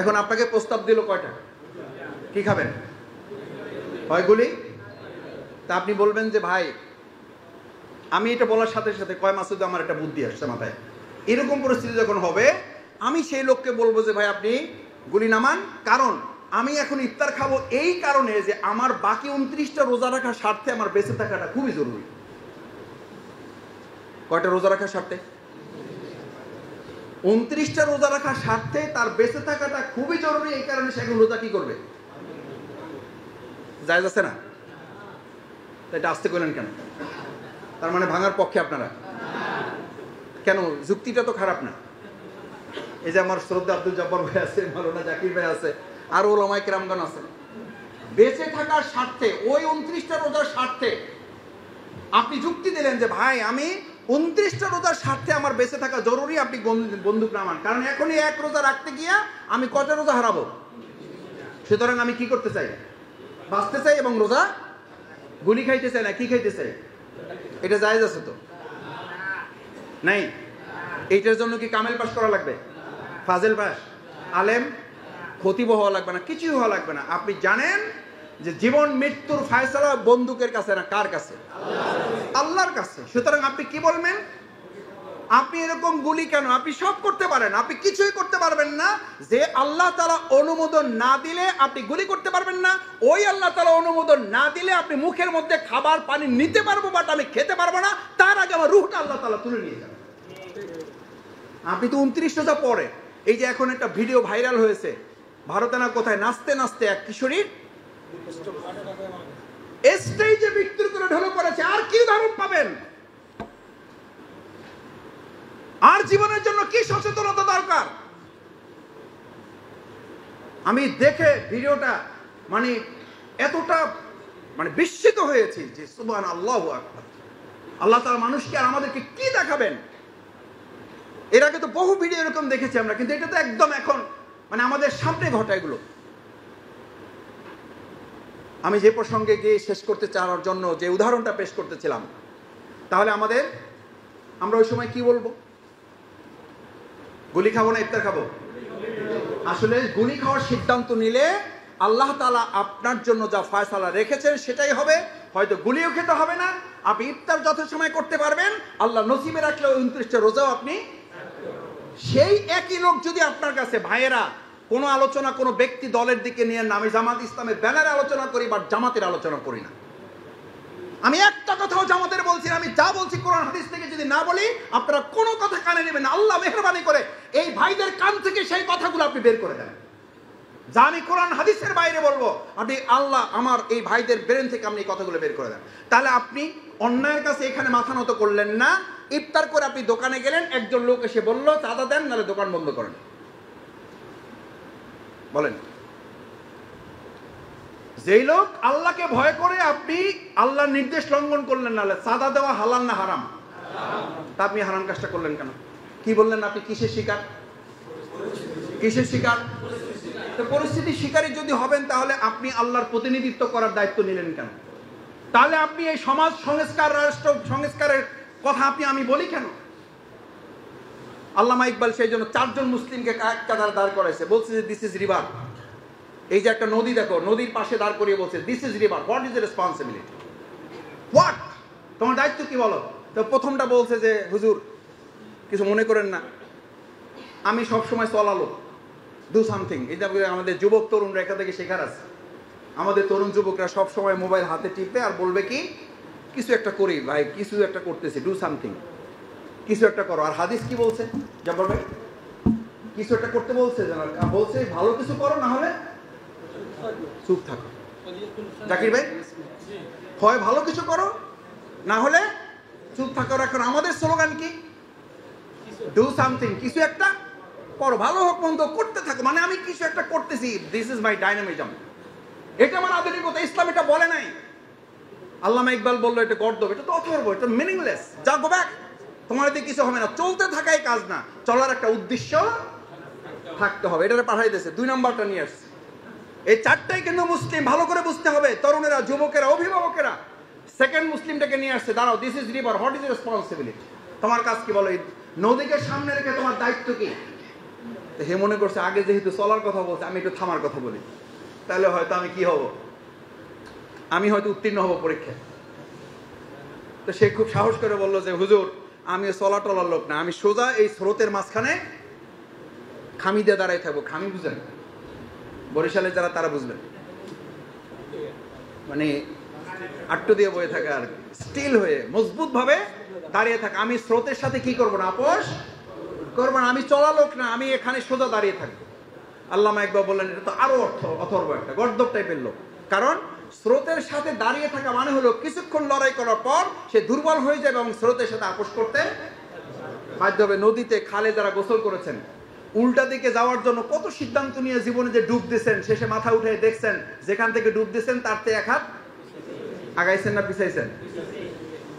এখন আপনাকে প্রস্তাব দিল কয়টা? কি খাবেন? হয় গুলি। তা আপনি বলবেন যে ভাই আমি এটা বলার সাথে সাথে কয় মাসুদ আমার একটা বুদ্ধি আসছে মাথায়। এরকম পরিস্থিতি যখন হবে আমি সেই লোককে বলবো যে ভাই আপনি গুলি নামান, কারণ আমি এখন ইফতার খাবো এই কারণে যে আমার বাকি 29টা রোজা রাখার স্বার্থে আমার বেঁচে থাকাটা খুবই জরুরি। কয়টা রোজা রাখার স্বার্থে? 29টা রোজা রাখার স্বার্থে তার বেঁচে থাকাটা খুবই জরুরি, এই কারণে সে এখন রোজা কি করবে? জায়েজ আছে না? এটা আসতে কইলেন কেন? তার মানে ভাঙার পক্ষে আপনারা? কেন? যুক্তিটা তো খারাপ না। এই যে আমার শ্রদ্ধা আব্দুল জব্বার ভাই আছে, মাওলানা জাকির ভাই আছে, আর ওলামায়ে কেরামগণ আছে, বেঁচে থাকার স্বার্থে ওই 29টা রোজার স্বার্থে আপনি যুক্তি দিলেন যে ভাই আমি 29টা রোজার স্বার্থে আমার বেঁচে থাকা জরুরি, আপনি বন্দুক নামান, কারণ এখনই এক রোজা রাখতে গিয়া আমি কয়টা রোজা হারাবো। সুতরাং আমি কি করতে চাই? বাঁচতে চাই এবং রোজা গুলি খাইতে চাই না কি খাইতে চাই? এটা জায়েজ আছে তো? নাই। এইটার জন্য কি কামেল পাস করা লাগবে? ফাজেল পাস, আলেম, খতিব হওয়া লাগবে না, কিছুই হওয়া লাগবে না। আপনি জানেন যে জীবন মৃত্যুর ফয়সালা বন্দুকের কাছে না, কার কাছে? আল্লাহর কাছে। সুতরাং আপনি কি বলবেন? আপনি এরকম গুলি কেন? আপনি সব করতে পারেন, আপনি কিছুই করতে পারবেন না। যে আল্লাহ তাআলা অনুমোদন না দিলে আপনি গুলি করতে পারবেন না, ওই আল্লাহ তাআলা অনুমোদন না দিলে আপনি মুখের মধ্যে খাবার পানি নিতে পারবো বাট আমি খেতে পারবো না, তার আগে আমার রূহটা আল্লাহ তাআলা তুলে নিয়ে যাবে। আপনি তো 29 রোজা পরে এই যে এখন একটা ভিডিও ভাইরাল হয়েছে ভারতে না কোথায়, নাচতে নাচতে এক কিশোরীর স্টেজে মৃত্যুর করে ঢলে পড়েছে। আর কি উদাহরণ পাবেন? আর জীবনের জন্য কি সচেতনতা দরকার? আমি দেখে ভিডিওটা মানে এতটা মানে বিস্মিত হয়েছি যে সুবহানাল্লাহু আকবার। আল্লাহ তাআলা মানুষকে আর আমাদেরকে কি দেখাবেন? এর আগে তো বহু ভিডিও এরকম দেখেছি আমরা, কিন্তু এটা তো একদম এখন মানে আমাদের সামনে ঘটা এগুলো। আমি যে প্রসঙ্গে গিয়ে শেষ করতে চাওয়ার জন্য যে উদাহরণটা পেশ করতেছিলাম, তাহলে আমরা ওই সময় কি বলবো? গুলি খাবো না ইফতার খাবো? আসলে গুলি খাওয়ার সিদ্ধান্ত নিলে আল্লাহ তাআলা আপনার জন্য যা ফয়সালা রেখেছেন সেটাই হবে। হয়তো গুলিও খেতে হবে না, আপনি ইফতার যথাসময় করতে পারবেন, আল্লাহ নসিবে রাখলে 29টা রোজাও আপনি। সেই একই লোক যদি আপনার কাছে, ভাইয়েরা কোনো আলোচনা কোনো ব্যক্তি দলের দিকে নিয়ে না, আমি জামাত ইসলামের ব্যানারে আলোচনা করি বা জামাতের আলোচনা করি না। আমি একটা কথাও জামাতের বলছি না, আমি যা বলছি কোরআন হাদিস থেকে যদি না বলি আপনারা কোনো কথা কানে নেবেন না। আল্লাহ মেহরবানি করে এই ভাইদের কান থেকে সেই কথাগুলো আপনি বের করে দেন। যা আমি কোরআন হাদিসের বাইরে বলবো, আপনি আল্লাহ আমার এই ভাইদের ব্রেন থেকে আপনি এই কথাগুলো বের করে দেন। তাহলে আপনি অন্যায়ের কাছে এখানে মাথা নত করলেন না। ইফতার করে আপনি দোকানে গেলেন, একজন লোক এসে বললো চাঁদা দেন নাহলে দোকান বন্ধ করেন। বলেন, যেই লোক আল্লাহকে ভয় করে আপনি আল্লাহর নির্দেশ লঙ্ঘন করলেন, নাহলে চাঁদা দেওয়া হালাল না হারাম? তা আপনি হারাম কাজটা করলেন কেন? কি বললেন আপনি? কিসের শিকার? কিসের শিকার? পরিস্থিতি শিকারী যদি হবেন তাহলে আপনি আল্লাহর প্রতিনিধিত্ব করার দায়িত্ব নিলেন কেন? তাহলে আপনি এই সমাজ সংস্কার, রাষ্ট্র সংস্কারের কথা আমি বলি কেন? আল্লামা ইকবাল সেই জন্য 4 জন মুসলিমকে কাতার দাঁড় করাইছে, বলছে যে দিস ইজ রিভার। এই যে একটা নদী দেখো, নদীর পাশে দাঁড় করিয়ে বলছে this is river, what is responsibility, what, তোমার দায়িত্ব কি বলো? তো প্রথমটা বলছে যে হুজুর কিছু মনে করেন না, আমি সবসময় চলালো, ডু সামথিং। এটা আমাদের যুবক তরুণরা এখান থেকে শেখার আছে। আমাদের তরুণ যুবকরা সবসময় মোবাইল হাতে টিপে আর বলবে কি কিছু একটা করি ভাই, কিছু একটা করতেছি, ডু সামথিং, কিছু একটা করো। আর হাদিস কি বলছে? জব্বার ভাই কিছু একটা করতে বলছে, বলছে ভালো কিছু করো, না হলে চুপ থাকো। জাকির ভাই হয় ভালো কিছু করো, না হলে চুপ থাকো। এখন আমাদের স্লোগান কি? ডু সামথিং, কিছু একটা করো, ভালো হোক মন্দ করতে থাকো, মানে আমি কিছু একটা করতেছি, দিস ইজ মাই ডাইনামিজম। এটা আমার আধুনিকতা, ইসলাম এটা বলে নাই। আল্লামা ইকবাল বললো এটা গর্দব, এটা তো অথর্ব, এটা মিনিংলেস, যা গো ব্যাক, তোমার দিয়ে কিছু হবে না। চলতে থাকাই কাজ না, চলার একটা উদ্দেশ্য থাকতে হবে। এটারে পাঠাই দিয়েছে। 2 নাম্বারটা নিয়ে আসছে। এই 4টাই কিন্তু মুসলিম, ভালো করে বুঝতে হবে, তরুণেরা, যুবকেরা, অভিভাবকেরা। সেকেন্ড মুসলিমটাকে নিয়ে আসছে, দাঁড়াও, this is river, what is responsibility, তোমার কাজ কি বলো? নদীকে সামনে রেখে তোমার দায়িত্ব কি? হে মনে করছে আগে যেহেতু চলার কথা বলছে, আমি একটু থামার কথা বলি, তাহলে হয়তো আমি কি হব, আমি হয়তো উত্তীর্ণ হব পরীক্ষায়। তো সে খুব সাহস করে বললো যে হুজুর আমি চলা টলার লোক না, আমি সোজা এই স্রোতের মাঝখানে খামি দিয়ে দাঁড়াই থাকবো। খামি বুঝেন? বরিশালে যারা তারা বুঝবেন, মানে আট্টু দিয়ে বয়ে থাকা আর স্টিল হয়ে মজবুত ভাবে দাঁড়িয়ে থাকা। আমি স্রোতের সাথে কি করবো না, আপোষ করবো না, আমি চলা লোক না, আমি এখানে সোজা দাঁড়িয়ে থাকবো। আল্লামা ইকবাল বললেন এটা তো আরো অথর্ব একটা গর্দব টাইপের লোক। কারণ স্রোতের সাথে দাঁড়িয়ে থাকা মানে হলো কিছুক্ষণ লড়াই করার পর সে দুর্বল হয়ে যাবে এবং স্রোতের সাথে আপোষ করতে বাধ্য হবে। নদীতে, খালে যারা গোসল করেছেন, উল্টা দিকে যাওয়ার জন্য কত সিদ্ধান্ত নিয়ে জীবনে যে ডুব দিচ্ছেন, শেষে মাথা উঠে দেখছেন যেখান থেকে ডুব দিচ্ছেন তার থেকে 1 হাত আগাইছেন না পিছাইছেন।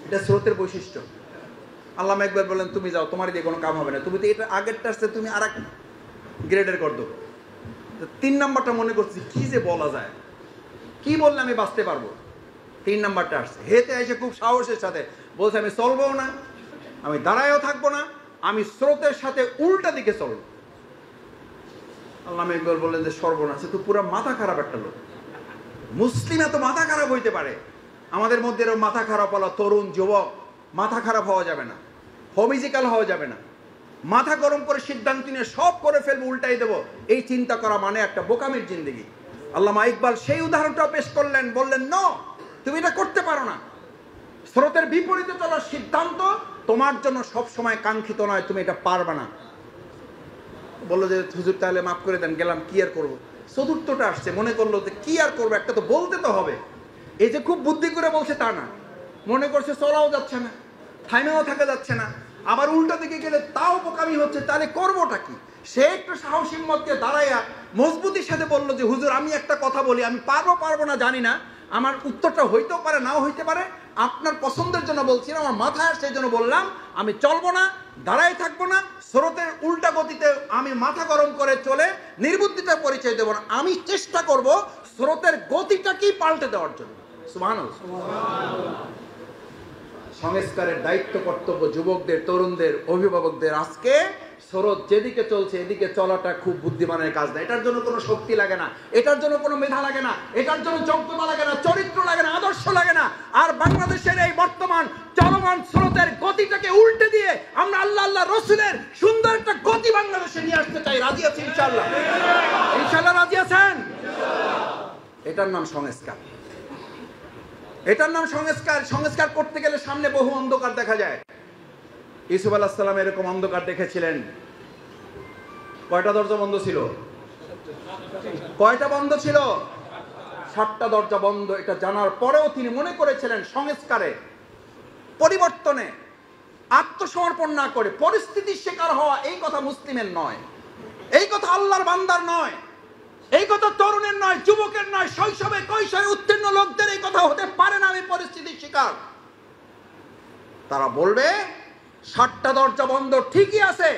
এটা স্রোতের বৈশিষ্ট্য। আল্লামা ইকবাল বলেন তুমি যাও, তোমার দিয়ে কোনো কাম হবে না, তুমি তো এটা আগেরটা আসছে, তুমি আর এক গ্রেডের গর্দ। 3 নাম্বারটা মনে করছি কি যে বলা যায়, কি বললে আমি বাঁচতে পারবো। 3 নাম্বারটা আসছে, হেতে এসে খুব সাহসের সাথে বলছে আমি চলবো না, আমি দাঁড়ায়ও থাকবো না, আমি স্রোতের সাথে উল্টা দিকে চলবো। আল্লামা ইকবাল বললেন যে সর্বনাশ, তো পুরো মাথা খারাপ একটা লোক। মুসলিম এত মাথা খারাপ হইতে পারে? আমাদের মধ্যে এরকম মাথা খারাপ হলো তরুণ যুবক, মাথা খারাপ হওয়া যাবে না, হোমিজিক্যাল হওয়া যাবে না। মাথা গরম করে সিদ্ধান্ত নিয়ে সব করে ফেলবো, উল্টাই দেবো, এই চিন্তা করা মানে একটা বোকামির জিন্দেগি। আল্লামা ইকবাল সেই উদাহরণটা পেশ করলেন, বললেন নো, তুমি এটা করতে পারো না। স্রোতের বিপরীতে চলার সিদ্ধান্ত তোমার জন্য সব সময় কাঙ্ক্ষিত নয়, তুমি এটা পারবে না। বললো যে হুজুর তাহলে মাফ করে দেন, গেলাম, কি আর করবো। চতুর্থটা আসছে, মনে করলো যে কি আর করবো, একটা তো বলতে তো হবে। এই যে খুব বুদ্ধি করে বলছে তা না, মনে করছে চলাও যাচ্ছে না, থাইমেও থাকা যাচ্ছে না, আবার উল্টা দিকে গেলে তাও বোকামি হচ্ছে, তাহলে করবোটা কি? সে একটু সাহস হিম্মতকে দাঁড়াইয়া মজবুতির সাথে বললো যে হুজুর আমি একটা কথা বলি, আমি পারবো না জানি না, আমার উত্তরটা হইতেও পারে নাও হইতে পারে, আপনার পছন্দের জন্য বলছি না, আমার মাথায় সেই জন্য বললাম, আমি চলবো না, দাঁড়াই থাকবো না, স্রোতের উল্টা গতিতে আমি মাথা গরম করে চলে নির্বুদ্ধিতার পরিচয় দেবো না, আমি চেষ্টা করব স্রোতের গতিটাকেই পাল্টে দেওয়ার জন্য। সুবহানাল্লাহ। সংস্কারের দায়িত্ব কর্তব্য যুবকদের, তরুণদের, অভিভাবকদের। আজকে স্রোত যেদিকে চলছে এদিকে চলাটা খুব বুদ্ধিমানের কাজ না। এটার জন্য কোনো শক্তি লাগে না, এটার জন্য কোনো মেধা লাগে না, এটার জন্য যোগ্যতা লাগে না, চরিত্র লাগে না, আদর্শ লাগে না। আর বাংলাদেশের এই বর্তমান চলমান স্রোতের গতিটাকে উল্টে দিয়ে আমরা আল্লাহ আল্লাহ রসুলের সুন্দর একটা গতি বাংলাদেশে নিয়ে আসতে চাই। রাজি আছি ইনশাআল্লাহ? ইনশাআল্লাহ রাজি আছেন? এটার নাম সংস্কার। এটার নাম সংস্কার। সংস্কার করতে গেলে সামনে বহু অন্ধকার দেখা যায়। ইউসুফ আলাইহিস সালাম এরকম অন্ধকার দেখেছিলেন। কয়টা দরজা বন্ধ ছিল? কয়টা বন্ধ ছিল? 7টা দরজা বন্ধ। এটা জানার পরেও তিনি মনে করেছিলেন সংস্কারে, পরিবর্তনে, আত্মসমর্পণ না করে পরিস্থিতির শিকার হওয়া এই কথা মুসলিমের নয়, এই কথা আল্লাহর বান্দার নয়, এই কথা তরুণের নয়, যুবকের নয়, শৈশবে কৈশোরে উত্তীর্ণ লোকদের এই কথা হতে পারে না। আমি পরিস্থিতির শিকার। তারা বলবে 7টা দরজা বন্ধ ঠিকই আছে,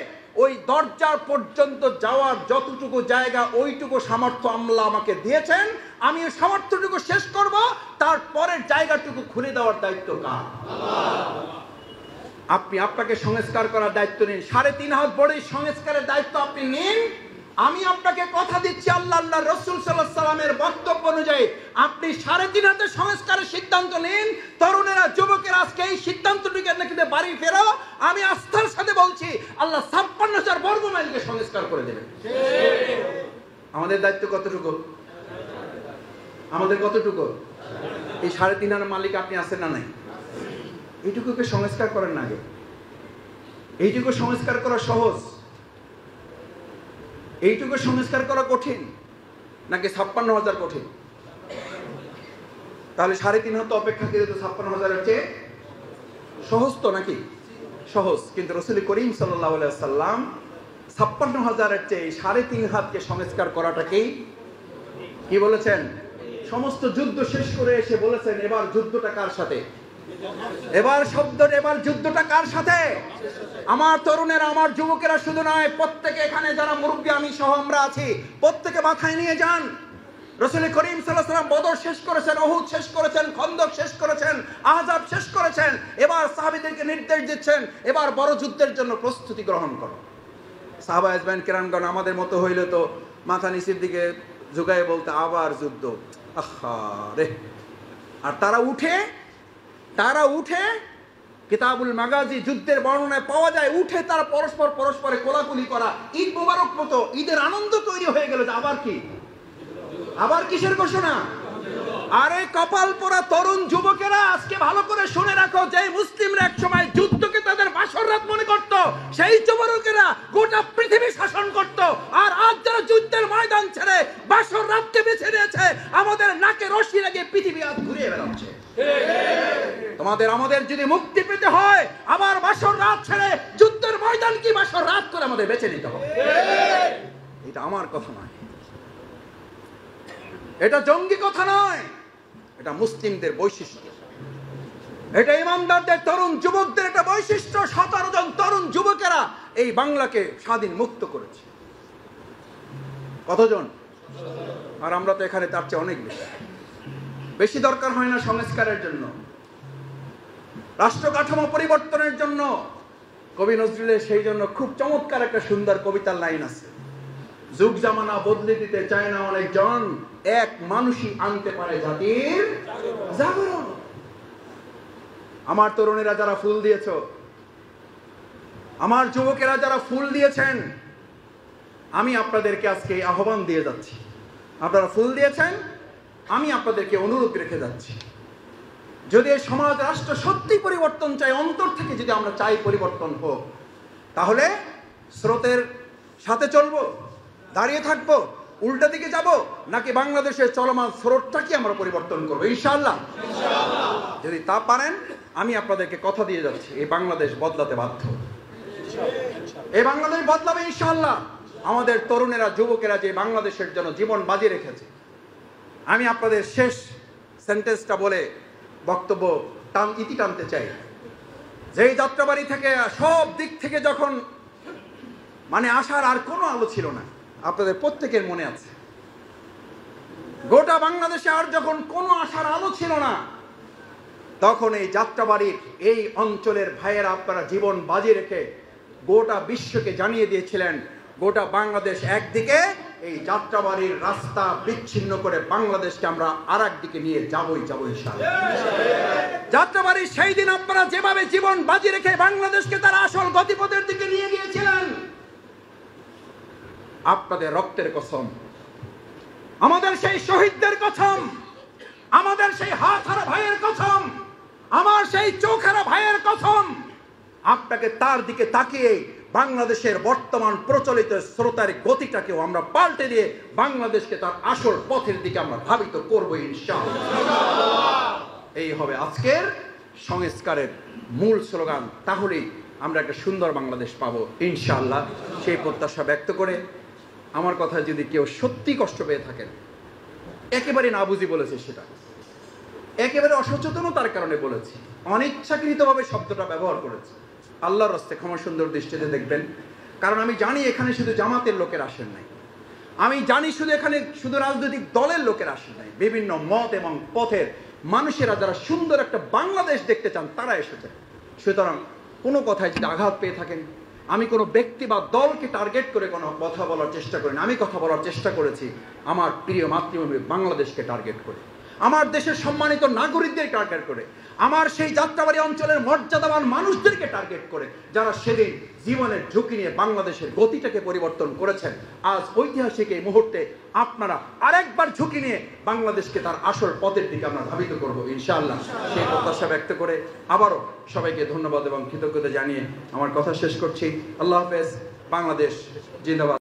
ওই দরজার পর্যন্ত যাওয়ার যতটুকু জায়গা ওইটুকু সামর্থ্য আল্লাহ আমাকে দিয়েছেন, আমি ওই সামর্থ্যটুকু শেষ করব, তারপরের জায়গাটুকু খুলে দেওয়ার দায়িত্ব কার? আপনি আপনাকে সংস্কার করার দায়িত্ব নিন। 3.5 হাত বড় সংস্কারের দায়িত্ব আপনি নিন। আমি আপনাকে কথা দিচ্ছি আল্লাহ আল্লাহ রসুল সাল্লাল্লাহু আলাইহি ওয়াসাল্লামের বক্তব্য অনুযায়ী আপনি 3.5 হাতের সংস্কারের সিদ্ধান্ত নিন। তরুণেরা, যুবকেরা আজকে এই সিদ্ধান্তটিকে নাকি বাড়ি ফেরাও। আমি আস্থার সাথে বলছি আল্লাহ 56,000 বর্গ মাইলকে সংস্কার করে দেবেন। আমাদের দায়িত্ব কতটুকু? আমাদের কতটুকু? এই 3.5 হাতের মালিক আপনি আছেন না নাই? এইটুকুকে সংস্কার করেন না আগে। এইটুকু সংস্কার করা সহজ? এইটুকু সংস্কার করা কঠিন নাকি 56,000 কঠিন? তাহলে 3.5 হাত অপেক্ষাকৃত 56,000-এর চেয়ে সহজ তো নাকি? সহজ। কিন্তু রাসূল করিম সাল্লাল্লাহু আলাইহি ওয়াসাল্লাম 56,000-এর চেয়ে 3.5 হাতকে সংস্কার করাটাকেই কি বলেছেন? সমস্ত যুদ্ধ শেষ করে এসে বলেছেন এবার যুদ্ধটা কার সাথে? এবার যুদ্ধটা কার সাথে? আমার তরুণেরা, আমার যুবকেরা শুধু নয়, প্রত্যেকে এখানে যারা মুরব্বী আমি সহ আমরা আছি, প্রত্যেকে মাথায় নিয়ে যান। রাসূল করিম সাল্লাল্লাহু আলাইহি ওয়াসাল্লাম বদর শেষ করেছেন, উহুদ শেষ করেছেন, খন্দক শেষ করেছেন, আহজাব শেষ করেছেন। এবার সাহাবীদেরকে নির্দেশ দিচ্ছেন এবার বড় যুদ্ধের জন্য প্রস্তুতি গ্রহণ করো। সাহাবায়ে আজমাইন কেরামগণ আমাদের মতো হইলে তো মাথা নিচের দিকে ঝুঁকায় বলতে আবার যুদ্ধ, আহা রে। আর তারা উঠে কিতাবুল মাগাজি যুদ্ধের বর্ণনায় পাওয়া যায়, উঠে তারা পরস্পরে কোলাকুলি করা, ঈদ মোবারক মতো ঈদের আনন্দ তৈরি হয়ে গেল। আবার কিসের ঘোষণা? আরে কপাল পোড়া তরুণ যুবকেরা, আজকে ভালো করে শুনে রাখো, যে মুসলিমরা এক সময় যুদ্ধকে তাদের বাসর রাত মনে করত, সেই যুবকেরা গোটা পৃথিবী শাসন করত। আর আজ যারা যুদ্ধের ময়দান ছেড়ে বাসর রাতকে বেছে নিয়েছে, আমাদের নাকে রশি লাগিয়ে পৃথিবী আজ ঘুরিয়ে বেড়াচ্ছে। আমাদের যদি মুক্তি পেতে হয়, আবার বাসর রাত ছেড়ে যুদ্ধের ময়দান কি বাসর রাত করে আমাদের বেছে নিতে হবে। এটা আমার কথা নয়, এটা জঙ্গি কথা নয়, এটা মুসলিমদের বৈশিষ্ট্য, এটা ইমানদারদের তরুণ যুবকদের একটা বৈশিষ্ট্য। 17 জন তরুণ যুবকেরা এই বাংলাকে স্বাধীন মুক্ত করেছে। কতজন? আর আমরা তো এখানে তার চেয়ে অনেক বেশি দরকার হয় না সংস্কারের জন্য, রাষ্ট্র কাঠামো পরিবর্তনের জন্য। কবি নজরুলের সেই জন্য খুব চমৎকার একটা সুন্দর কবিতার লাইন আছে, যুগ জামানা বদলে দিতে চায় না অনেকজন, এক মানুষই আনতে পারে জাতির জাগরণ। আমার তরুণেরা যারা ফুল দিয়েছ, আমার যুবকেরা যারা ফুল দিয়েছেন, আমি আপনাদেরকে আজকে আহ্বান দিয়ে যাচ্ছি। আপনারা ফুল দিয়েছেন, আমি আপনাদেরকে অনুরোধ রেখে যাচ্ছি, যদি এই সমাজ রাষ্ট্র সত্যি পরিবর্তন চাই, অন্তর থেকে যদি আমরা চাই পরিবর্তন হোক, তাহলে স্রোতের সাথে চলবো, দাঁড়িয়ে থাকবো, উল্টা দিকে যাব, নাকি বাংলাদেশের চলমান স্রোতটাকে আমরা পরিবর্তন করবো? ইনশাআল্লাহ। যদি তা পারেন, আমি আপনাদেরকে কথা দিয়ে যাচ্ছি, এই বাংলাদেশ বদলাতে বাধ্য, এই বাংলাদেশ বদলাবে ইনশাআল্লাহ। আমাদের তরুণেরা, যুবকেরা যে বাংলাদেশের জন্য জীবন বাজি রেখেছে। আমি আপনাদের শেষ সেন্টেন্সটা বলে বক্তব্য ইতি টানতে চাই। যেই যাত্রাবাড়ি থেকে সব দিক থেকে যখন আসার আর কোনো আলো ছিল না, আপনাদের প্রত্যেকের মনে আছে, গোটা বাংলাদেশে আর যখন কোনো আশার আলো ছিল না, তখন এই যাত্রাবাড়ির এই অঞ্চলের ভাইয়েরা আপনারা জীবন বাজি রেখে গোটা বিশ্বকে জানিয়ে দিয়েছিলেন গোটা বাংলাদেশ একদিকে, এই যাত্রাবাড়ির রাস্তা বিচ্ছিন্ন করে বাংলাদেশকে আমরা আরেকদিকে নিয়ে যাবই ইনশাআল্লাহ। যাত্রাবাড়ি সেই দিন আপনারা যেভাবে জীবন বাজি রেখে বাংলাদেশকে তার আসল গতিপথের দিকে নিয়ে গিয়েছিলেন, আপনাদের রক্তের কসম, আমাদের সেই শহীদদের কসম, আমাদের সেই হাত হারা ভাইয়ের কসম, আমার সেই চোখ হারা ভাইয়ের কসম, আপনাকে তার দিকে তাকিয়ে বাংলাদেশের বর্তমান প্রচলিত স্রোতের গতিটাকেও আমরা পাল্টে দিয়ে বাংলাদেশকে তার আসল পথের দিকে আমরা ধাবিত করবো ইনশাআল্লাহ। এই হবে আজকের সংস্কারের মূল স্লোগান। তাহলেই আমরা একটা সুন্দর বাংলাদেশ পাবো ইনশাআল্লাহ। সেই প্রত্যাশা ব্যক্ত করে আমার কথা যদি কেউ সত্যি কষ্ট পেয়ে থাকেন, একেবারে না বুঝি বলেছে, সেটা একেবারে অসচেতনতার কারণে বলেছি, অনিচ্ছাকৃতভাবে শব্দটা ব্যবহার করেছি, আল্লাহর রাস্তায় ক্ষমা সুন্দর দৃষ্টিতে দেখবেন। কারণ আমি জানি এখানে শুধু জামাতের লোকের আসেন নাই, আমি জানি এখানে শুধু রাজনৈতিক দলের লোকের আসেন নাই, বিভিন্ন মত এবং পথের মানুষেরা যারা সুন্দর একটা বাংলাদেশ দেখতে চান তারা এসেছেন। সুতরাং কোনো কথায় যদি আঘাত পেয়ে থাকেন, আমি কোনো ব্যক্তি বা দলকে টার্গেট করে কোনো কথা বলার চেষ্টা করি না, আমি কথা বলার চেষ্টা করেছি আমার প্রিয় মাতৃভূমি বাংলাদেশকে টার্গেট করে, আমার দেশের সম্মানিত নাগরিকদের টার্গেট করে, আমার সেই যাত্রাবাড়ি অঞ্চলের মর্যাদাবান মানুষদেরকে টার্গেট করে, যারা সেদিন জীবনের ঝুঁকি নিয়ে বাংলাদেশের গতিটাকে পরিবর্তন করেছেন। আজ ঐতিহাসিক এই মুহূর্তে আপনারা আরেকবার ঝুঁকি নিয়ে বাংলাদেশকে তার আসল পথের দিকে আমরা ধাবিত করব ইনশাআল্লাহ। সেই প্রত্যাশা ব্যক্ত করে আবারও সবাইকে ধন্যবাদ এবং কৃতজ্ঞতা জানিয়ে আমার কথা শেষ করছি। আল্লাহ হাফেজ। বাংলাদেশ জিন্দাবাদ।